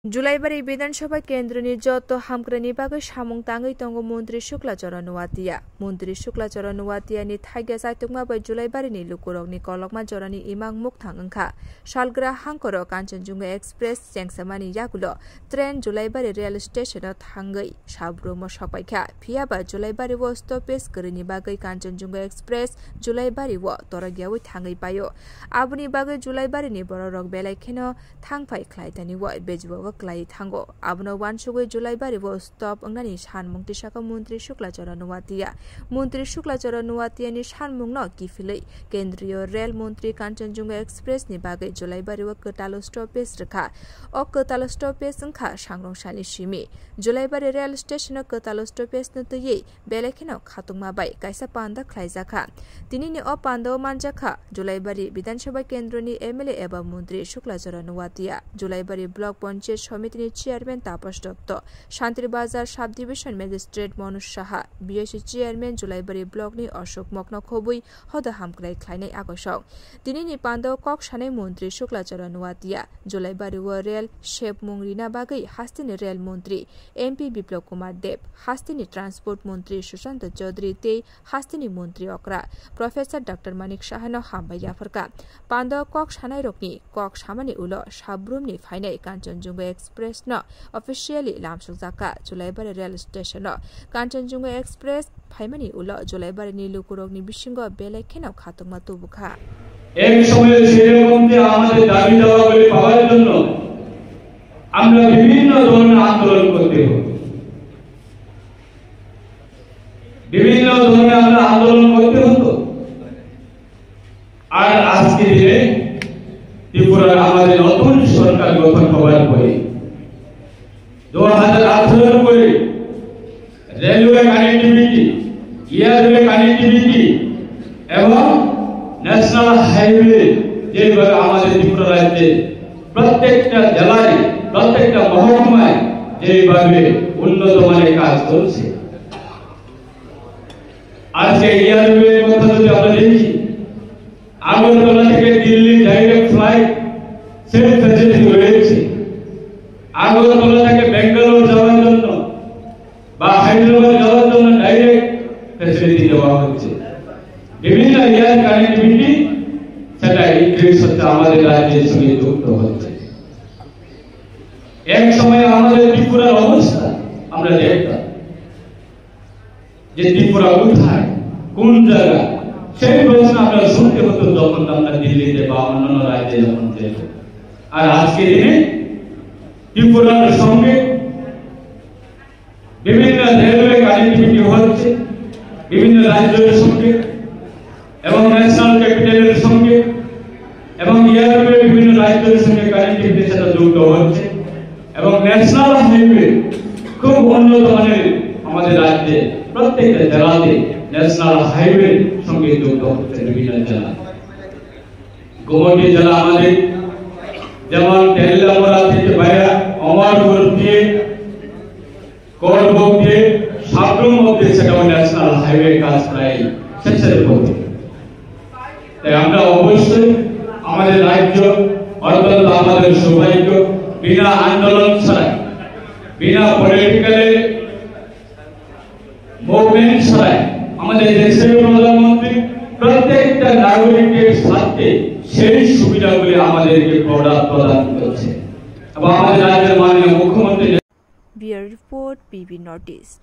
जुलाइबारी विधानसभा केन्द्रनि जत हामग्रानि बागै सामुं ताङै दङ मन्त्री शुक्लाचरण नुवातिया मन्त्री शुक्लाचरण नुवातियानि थाइगा साइतुंमा बै जुलाइबारिनि लुकुरगनि कलकमा जरानि इमां मुख थांगोंखा सालग्रा हांकर कांचनजुंगा एक्सप्रेस जेंसामानि यागुलो ट्रेन जुलाइबारी रेल स्टेशनाव थांगै साब्रुमो सपाइखा फियाबा जुलाइबारी वो स्टपेज गरिनि बागै कांचनजुंगा एक्सप्रेस जुलाइबारी वो तरगियावै थांगै पायो आबुनि बागै जुलाइबारिनि बररक बेलायखेनो थांफाय ख्लाइतानि वो बेजुवा क्लाई थांगो आबनो वानसुगै जुलाइबारी वो स्टप अंगनानि सानमुंति साका मन्त्री शुक्लाचरण नुवातिया मन्त्री शुक्लाचरण नुवातियानि सानमुंग न किफिलै केन्द्रीय रेल मन्त्री कांचनजुंगा एक्सप्रेस नि बागै जुलाइबारी वो कतालो स्टपेज रखा ओ कतालो स्टपेज अंखा सांग्रंसानि सिमी जुलाइबारी रेल स्टेशन कतालो स्टपेज न तयै बेलेखेनो खातुंमा बाय काइसा पान्दा ख्लाइजाखा तिनिनि अ पान्दाव मानजाखा जुलाइबारी विधानसभा केन्द्रनि एमएलए एबा मन्त्री शुक्लाचरण नुवातिया जुलाइबारी ब्लक पंचायत समितिनि chairman Tapas Dutta Santirbazar sub division magistrate Manoj Saha BSC chairman Jolaibari ब्लकनि अशोक मक्न खबुई हद हामग्राय ख्लायनाय आगसक दिनैनि पान्दाव कक सानै मन्त्री शुक्लाचरण नुवातिया जुलाइबारी व रेल शेप मुंग्रिना बागै हास्तिनि रेल मन्त्री एमपी बिप्लव कुमार देव हास्तिनि ट्रान्सपोर्ट मन्त्री सुशान्त चौधरी ते हास्तिनि मन्त्री अक्रा प्रोफेसर डाक्टर मानिक शाहन हामबायाफरका पान्दाव कक सानै रोकनि कक सामानि उल साब्रुमनि फाइनाय कांचनजुंगा एक्सप्रेस न अफिशियली लामसुजाका जुलाइबारी रेल स्टेशन कांचनजुंगा एक्सप्रेस फाइमानि उल जुलाइबारी नीलुकुरगनि बिसिंग बेलेखेनाव खातुंमा तुबुखा एक समय সেরকম যে আমাদের দাবি দাওয়াগুলি পাওয়ার জন্য আমরা বিভিন্ন ধরনের আন্দোলন করতে হবে বিভিন্ন ধরনের আমরা আন্দোলন করতে হতো আর আজকে দিনে ত্রিপুরার আমাদের নতুন সরকার গঠন হওয়ার পরে 2018 করে রেলওয়ে কানেক্টিভিটি এয়ারওয়ে কানেক্টিভিটি এবং ন্যাশনাল হাইওয়ে যেভাবে আমাদের ত্রিপুরা রাজ্যে প্রত্যেকটা জেলায় প্রত্যেকটা মহকুমায় যেভাবে উন্নত মানের কাজ চলছে আজকে এয়ারওয়ে কথা যদি আমরা দেখি আগরতলা থেকে দিল্লি ডাইরেক্ট ফ্লাইট সেই ফ্যাসিলিটি রয়েছে আগরতলা থেকে বেঙ্গালুরু যাওয়ার জন্য বা হায়দ্রাবাদ যাওয়ার জন্য ডাইরেক্ট ফ্যাসিলিটি দেওয়া হচ্ছে বিভিন্ন এয়ার কানেক্টিভিটি সেটা ইনক্রিজ হচ্ছে আমাদের রাজ্যের সঙ্গে যুক্ত হচ্ছে এক সময় আমাদের ত্রিপুরার অবস্থা আমরা দেখতাম যে ত্রিপুরা কোথায় কোন জায়গা সেই প্রশ্ন আমরা শুনতে হতো যখন আমরা দিল্লিতে বা অন্যান্য রাজ্যে যখন যেতাম আর আজকে দিনে ত্রিপুরার সঙ্গে বিভিন্ন রেলওয়ে কানেক্টিভিটি হচ্ছে বিভিন্ন রাজ্যের সঙ্গে এবং ন্যাশনাল ক্যাপিটালের সঙ্গে এবং এয়ারওয়ে বিভিন্ন রাজ্যের সঙ্গে কানেক্টিভিটি সেটা যুক্ত হচ্ছে এবং ন্যাশনাল হাইওয়ে খুব উন্নত মানের আমাদের রাজ্যে প্রত্যেকটা জেলাতে ন্যাশনাল হাইওয়ে সঙ্গে যুক্ত হচ্ছে বিভিন্ন জেলা গোমতী জেলা আমাদের যেমন তেল্লামোড়া থেকে বাইরে অমরপুর দিয়ে কোটবুক দিয়ে সাবরুম অব্দি সেটাও ন্যাশনাল হাইওয়ে কাজ প্রায় শেষের পথে তাই আমরা অবশ্যই আমাদের রাজ্য অত্যন্ত আমাদের সৌভাগ্য বিনা আন্দোলন ছাড়াই বিনা পলিটিক্যাল মুভমেন্ট ছাড়াই আমাদের দেশের প্রধানমন্ত্রী প্রত্যেকটা নাগরিকের স্বার্থে সেই সুবিধাগুলি আমাদেরকে প্রদান করছে এবং আমাদের রাজ্যের মাননীয় মুখ্যমন্ত্রী বিয়ার রিপোর্ট পিবি নর্থ ইস্ট।